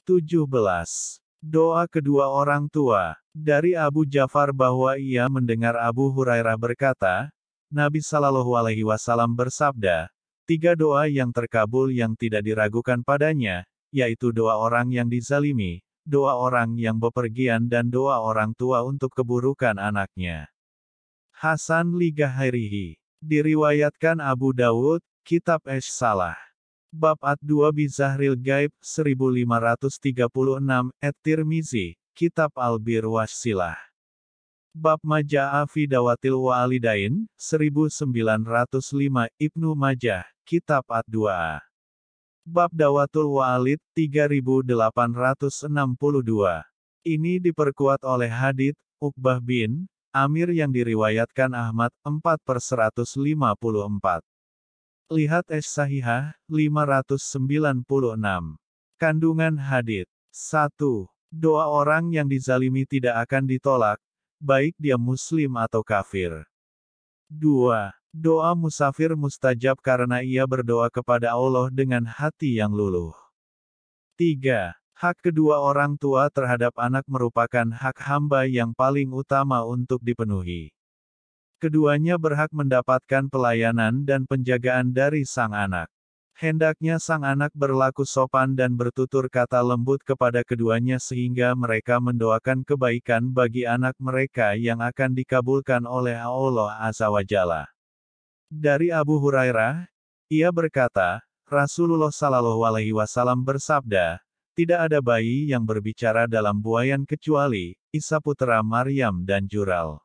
17. Doa kedua orang tua. Dari Abu Ja'far bahwa ia mendengar Abu Hurairah berkata, Nabi Shallallahu Alaihi Wasallam bersabda, 3 doa yang terkabul yang tidak diragukan padanya, yaitu doa orang yang dizalimi, doa orang yang bepergian dan doa orang tua untuk keburukan anaknya. Hasan li Ghairihi. Diriwayatkan Abu Dawud, Kitab Salah. Bab Ad-2 Bizahril Gaib, 1536, At-Tirmizi, Kitab Al-Bir Wasilah. Bab Maja'a fi Dawatil Walidain, 1905, Ibnu Majah, Kitab Ad-2a. Bab Dawatul Walid, 3862. Ini diperkuat oleh hadits Uqbah bin Amir yang diriwayatkan Ahmad, 4/154. Lihat Sahihah, 596. Kandungan hadits. 1. Doa orang yang dizalimi tidak akan ditolak, baik dia muslim atau kafir. 2. Doa musafir mustajab karena ia berdoa kepada Allah dengan hati yang luluh. 3. Hak kedua orang tua terhadap anak merupakan hak hamba yang paling utama untuk dipenuhi. Keduanya berhak mendapatkan pelayanan dan penjagaan dari sang anak. Hendaknya sang anak berlaku sopan dan bertutur kata lembut kepada keduanya sehingga mereka mendoakan kebaikan bagi anak mereka yang akan dikabulkan oleh Allah Azza wa Jalla. Dari Abu Hurairah, ia berkata, Rasulullah Shallallahu Alaihi Wasallam bersabda, tidak ada bayi yang berbicara dalam buayan kecuali Isa putra Maryam dan Jural.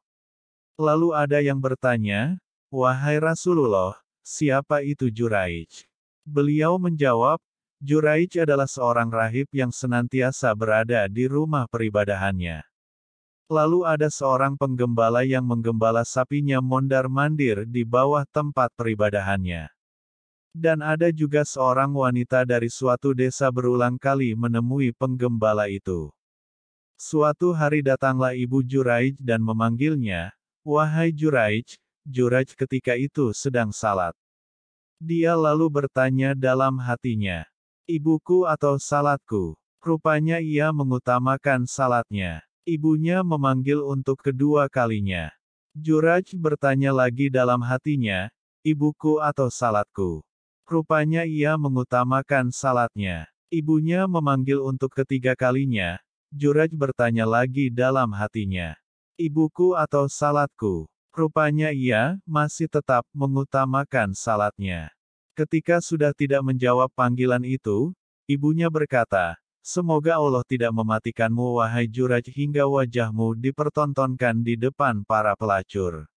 Lalu ada yang bertanya, wahai Rasulullah, siapa itu Juraij? Beliau menjawab, Juraij adalah seorang rahib yang senantiasa berada di rumah peribadahannya. Lalu ada seorang penggembala yang menggembala sapinya mondar-mandir di bawah tempat peribadahannya. Dan ada juga seorang wanita dari suatu desa berulang kali menemui penggembala itu. Suatu hari datanglah ibu Juraij dan memanggilnya, wahai Juraij. Juraij ketika itu sedang salat. Dia lalu bertanya dalam hatinya, ibuku atau salatku? Rupanya ia mengutamakan salatnya. Ibunya memanggil untuk kedua kalinya. Juraij bertanya lagi dalam hatinya, ibuku atau salatku? Rupanya ia mengutamakan salatnya. Ibunya memanggil untuk ketiga kalinya. Juraij bertanya lagi dalam hatinya, ibuku atau salatku? Rupanya ia masih tetap mengutamakan salatnya. Ketika sudah tidak menjawab panggilan itu, ibunya berkata, semoga Allah tidak mematikanmu wahai Juraij hingga wajahmu dipertontonkan di depan para pelacur.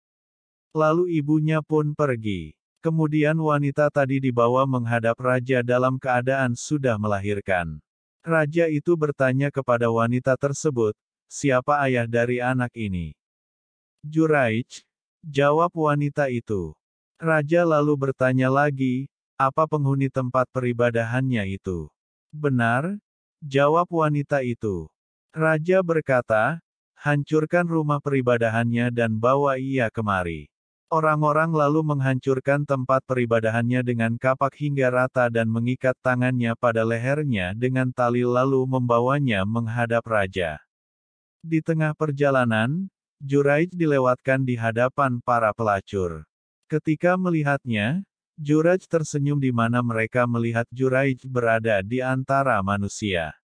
Lalu ibunya pun pergi. Kemudian wanita tadi dibawa menghadap raja dalam keadaan sudah melahirkan. Raja itu bertanya kepada wanita tersebut, siapa ayah dari anak ini? Juraij, jawab wanita itu. Raja lalu bertanya lagi, apa penghuni tempat peribadahannya itu? Benar, jawab wanita itu. Raja berkata, hancurkan rumah peribadahannya dan bawa ia kemari. Orang-orang lalu menghancurkan tempat peribadahannya dengan kapak hingga rata dan mengikat tangannya pada lehernya dengan tali lalu membawanya menghadap raja. Di tengah perjalanan, Juraij dilewatkan di hadapan para pelacur. Ketika melihatnya, Juraij tersenyum di mana mereka melihat Juraij berada di antara manusia.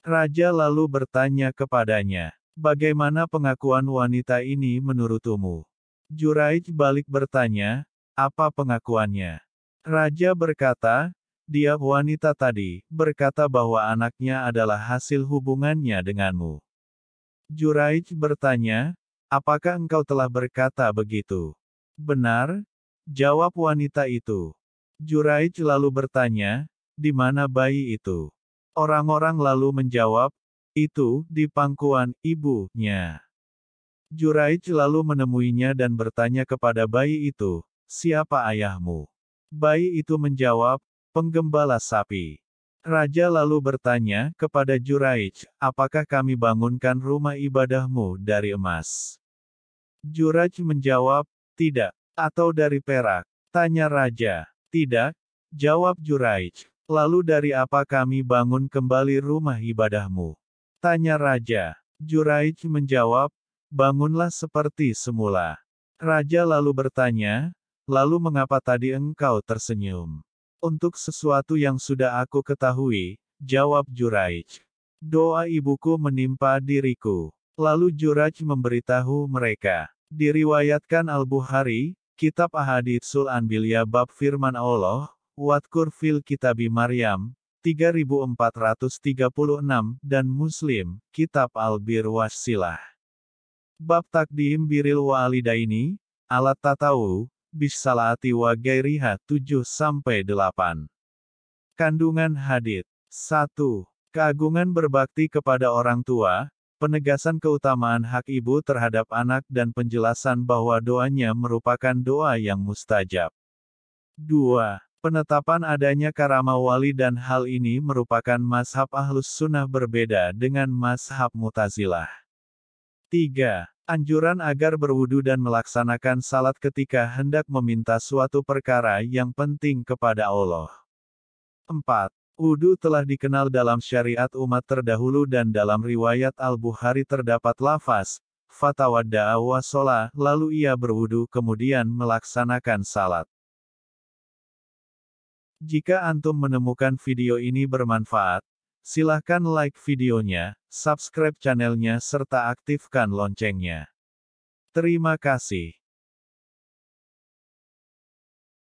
Raja lalu bertanya kepadanya, bagaimana pengakuan wanita ini menurutmu? Juraij balik bertanya, apa pengakuannya? Raja berkata, dia wanita tadi, berkata bahwa anaknya adalah hasil hubungannya denganmu. Juraij bertanya, apakah engkau telah berkata begitu? Benar, jawab wanita itu. Juraij lalu bertanya, di mana bayi itu? Orang-orang lalu menjawab, itu di pangkuan ibunya. Juraij lalu menemuinya dan bertanya kepada bayi itu, siapa ayahmu? Bayi itu menjawab, penggembala sapi. Raja lalu bertanya kepada Juraij, apakah kami bangunkan rumah ibadahmu dari emas? Juraij menjawab, tidak. Atau dari perak? Tanya raja. Tidak, jawab Juraij. Lalu dari apa kami bangun kembali rumah ibadahmu? Tanya raja. Juraij menjawab, bangunlah seperti semula. Raja lalu bertanya, lalu mengapa tadi engkau tersenyum? Untuk sesuatu yang sudah aku ketahui, jawab Juraij. Doa ibuku menimpa diriku. Lalu Juraij memberitahu mereka. Diriwayatkan Al-Bukhari, Kitab Ahaditsul Anbiya bab firman Allah, Wadkur fil kitabi Maryam, 3436, dan Muslim, Kitab Al-Bir Wassilah. Bab takdim biril walidaini, alat tatawu, bisalati wa gairiha 7-8. Kandungan hadits. 1. Keagungan berbakti kepada orang tua, penegasan keutamaan hak ibu terhadap anak dan penjelasan bahwa doanya merupakan doa yang mustajab. 2. Penetapan adanya karamah wali dan hal ini merupakan mazhab Ahlus Sunnah berbeda dengan mazhab Mu'tazilah. 3. Anjuran agar berwudu dan melaksanakan salat ketika hendak meminta suatu perkara yang penting kepada Allah. 4. Wudu telah dikenal dalam syariat umat terdahulu dan dalam riwayat Al-Bukhari terdapat lafaz, fatawadda'a wa sholah, lalu ia berwudu kemudian melaksanakan salat. Jika antum menemukan video ini bermanfaat, silahkan like videonya, subscribe channelnya serta aktifkan loncengnya. Terima kasih.